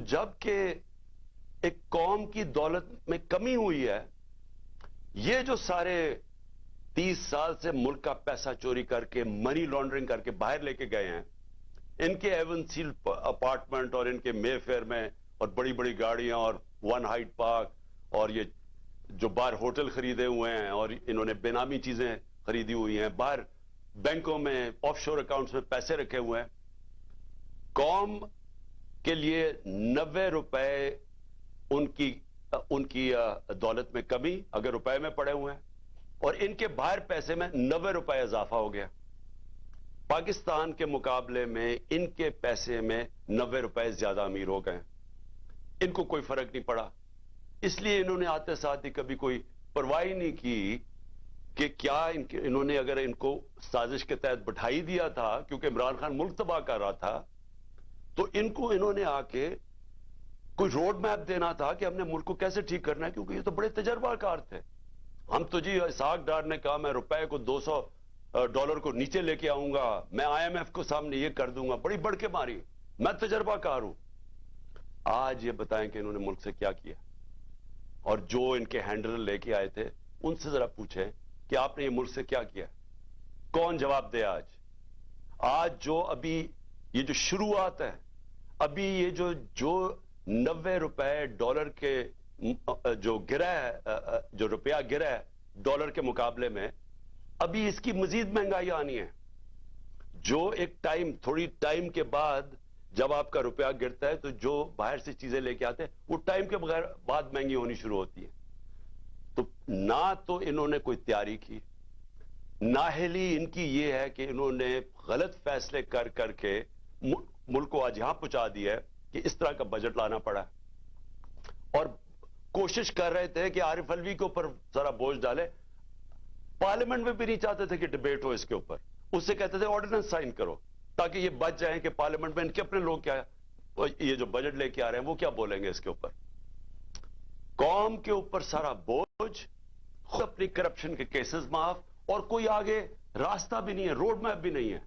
जबकि एक कौम की दौलत में कमी हुई है, ये जो सारे 30 साल से मुल्क का पैसा चोरी करके मनी लॉन्ड्रिंग करके बाहर लेके गए हैं, इनके एवनसील अपार्टमेंट और इनके मेफेयर में और बड़ी बड़ी गाड़ियां और वन हाइट पार्क और ये जो बाहर होटल खरीदे हुए हैं और इन्होंने बेनामी चीजें खरीदी हुई हैं, बाहर बैंकों में ऑफशोर अकाउंट्स में पैसे रखे हुए हैं, कौम के लिए 90 रुपए उनकी दौलत में कमी अगर रुपए में पड़े हुए हैं और इनके बाहर पैसे में 90 रुपए इजाफा हो गया। पाकिस्तान के मुकाबले में इनके पैसे में 90 रुपए ज्यादा अमीर हो गए। इनको कोई फर्क नहीं पड़ा, इसलिए इन्होंने आते साथ ही कभी कोई परवाह नहीं की कि क्या इन्होंने अगर इनको साजिश के तहत बैठा ही दिया था क्योंकि इमरान खान मुल्क तबाह कर रहा था, तो इन्होंने आके कोई रोड मैप देना था कि हमने मुल्क को कैसे ठीक करना है, क्योंकि ये तो बड़े तजर्बाकार थे। हम तो जी इसाक डार ने कहा मैं रुपए को $200 को नीचे लेके आऊंगा, मैं IMF को सामने ये कर दूंगा, बड़ी बढ़ के मारी, मैं तजर्बाकार हूं। आज ये बताएं कि इन्होंने मुल्क से क्या किया, और जो इनके हैंडलर लेके आए थे उनसे जरा पूछें कि आपने ये मुल्क से क्या किया। कौन जवाब दे? आज जो अभी ये जो शुरुआत है, अभी ये जो 90 रुपए डॉलर के जो गिरा है, जो रुपया गिरा है डॉलर के मुकाबले में, अभी इसकी मजीद महंगाई आनी है। जो एक टाइम, थोड़ी टाइम के बाद जब आपका रुपया गिरता है तो जो बाहर से चीजें लेके आते हैं वो टाइम के बाद महंगी होनी शुरू होती है। तो ना तो इन्होंने कोई तैयारी की, नाहली इनकी ये है कि इन्होंने गलत फैसले कर करके मुल्क को आज यहां पहुंचा दिया है कि इस तरह का बजट लाना पड़ा। और कोशिश कर रहे थे कि आरिफ अलवी के ऊपर सारा बोझ डाले, पार्लियामेंट में भी नहीं चाहते थे कि डिबेट हो इसके ऊपर, उससे कहते थे ऑर्डिनेंस साइन करो ताकि ये बच जाए कि पार्लियामेंट में इनके अपने लोग क्या, ये जो बजट लेके आ रहे हैं वो क्या बोलेंगे इसके ऊपर। कौम के ऊपर सारा बोझ, खुद अपनी करप्शन के केसेस माफ, और कोई आगे रास्ता भी नहीं है, रोड मैप भी नहीं है।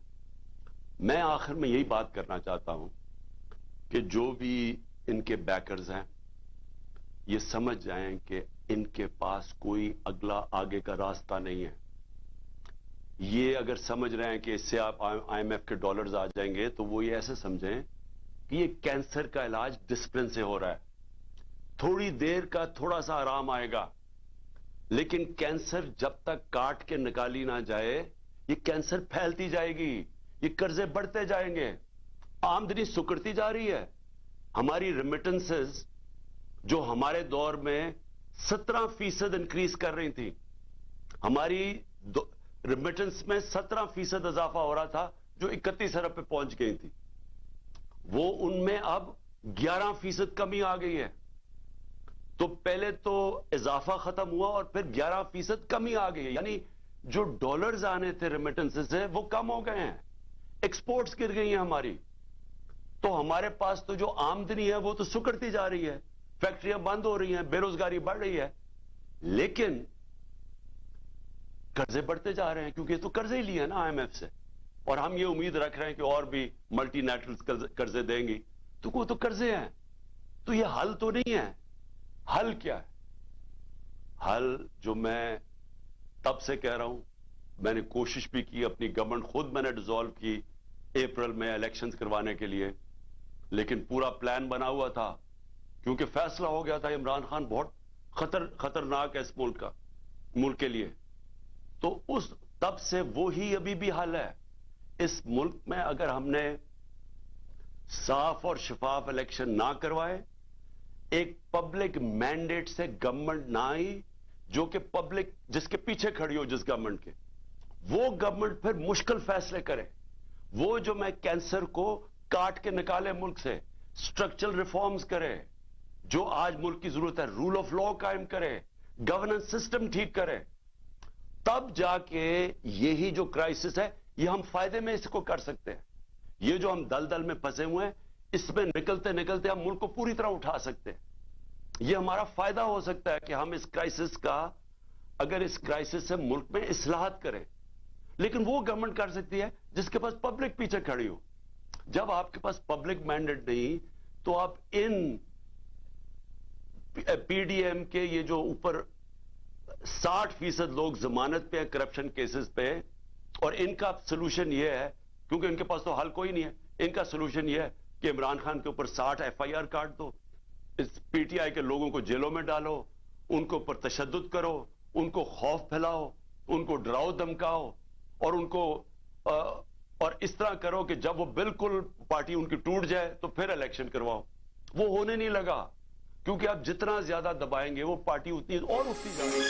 मैं आखिर में यही बात करना चाहता हूं कि जो भी इनके बैकर्स हैं ये समझ जाएं कि इनके पास कोई अगला आगे का रास्ता नहीं है। ये अगर समझ रहे हैं कि इससे आप IMF के डॉलर्स आ जाएंगे, तो वो ये ऐसे समझें कि ये कैंसर का इलाज डिसिप्लिन से हो रहा है, थोड़ी देर का थोड़ा सा आराम आएगा, लेकिन कैंसर जब तक काट के निकाली ना जाए ये कैंसर फैलती जाएगी, ये कर्जे बढ़ते जाएंगे, आमदनी सुकड़ती जा रही है। हमारी रेमिटेंसेस जो हमारे दौर में 17% इंक्रीज कर रही थी, हमारी रेमिटेंस में 17% इजाफा हो रहा था जो 31 अरब पे पहुंच गई थी, वो उनमें अब 11% कमी आ गई है। तो पहले तो इजाफा खत्म हुआ और फिर 11% कमी आ गई है, यानी जो डॉलर्स आने थे रेमिटेंसेस से वो कम हो गए हैं, एक्सपोर्ट्स गिर गई हैं हमारी। तो हमारे पास तो जो आमदनी है वो तो सुकड़ती जा रही है, फैक्ट्रियां बंद हो रही हैं, बेरोजगारी बढ़ रही है, लेकिन कर्जे बढ़ते जा रहे हैं क्योंकि तो कर्जे ही लिए ना IMF से, और हम ये उम्मीद रख रहे हैं कि और भी मल्टीनेशनल्स कर्जे देंगी, तो वो तो कर्जे हैं। तो ये हल तो नहीं है। हल क्या है? हल जो मैं तब से कह रहा हूं, मैंने कोशिश भी की, अपनी गवर्नमेंट खुद मैंने डिसॉल्व की अप्रैल में इलेक्शंस करवाने के लिए, लेकिन पूरा प्लान बना हुआ था क्योंकि फैसला हो गया था इमरान खान बहुत खतरनाक है इस मुल्क के लिए। तो उस तब से वो ही अभी भी हल है। इस मुल्क में अगर हमने साफ और शफाफ इलेक्शन ना करवाए, एक पब्लिक मैंडेट से गवर्नमेंट ना आई जो कि पब्लिक जिसके पीछे खड़ी हो जिस गवर्नमेंट के, वो गवर्नमेंट फिर मुश्किल फैसले करे, वो जो मैं कैंसर को काट के निकाले मुल्क से, स्ट्रक्चरल रिफॉर्म्स करे, जो आज मुल्क की जरूरत है, रूल ऑफ लॉ कायम करे, गवर्नेंस सिस्टम ठीक करे, तब जाके यही जो क्राइसिस है ये हम फायदे में इसको कर सकते हैं। ये जो हम दलदल में फंसे हुए हैं इसमें निकलते निकलते हम मुल्क को पूरी तरह उठा सकते हैं। ये हमारा फायदा हो सकता है कि हम इस क्राइसिस का, अगर इस क्राइसिस से मुल्क में इस्लाहत करें, लेकिन वो गवर्नमेंट कर सकती है जिसके पास पब्लिक पीछे खड़ी हो। जब आपके पास पब्लिक मैंडेट नहीं, तो आप इन पीडीएम के ये जो ऊपर 60% लोग जमानत पे हैं करप्शन केसेस पे, और इनका सोल्यूशन ये है, क्योंकि इनके पास तो हल कोई नहीं है, इनका सोल्यूशन ये है कि इमरान खान के ऊपर 60 एफआईआर काट दो, इस पीटीआई के लोगों को जेलों में डालो, उनको ऊपर तशद्दुद करो, उनको खौफ फैलाओ, उनको डराओ धमकाओ, और उनको और इस तरह करो कि जब वो बिल्कुल पार्टी उनकी टूट जाए तो फिर इलेक्शन करवाओ। वो होने नहीं लगा, क्योंकि आप जितना ज्यादा दबाएंगे वो पार्टी उतनी और उठती जाएगी।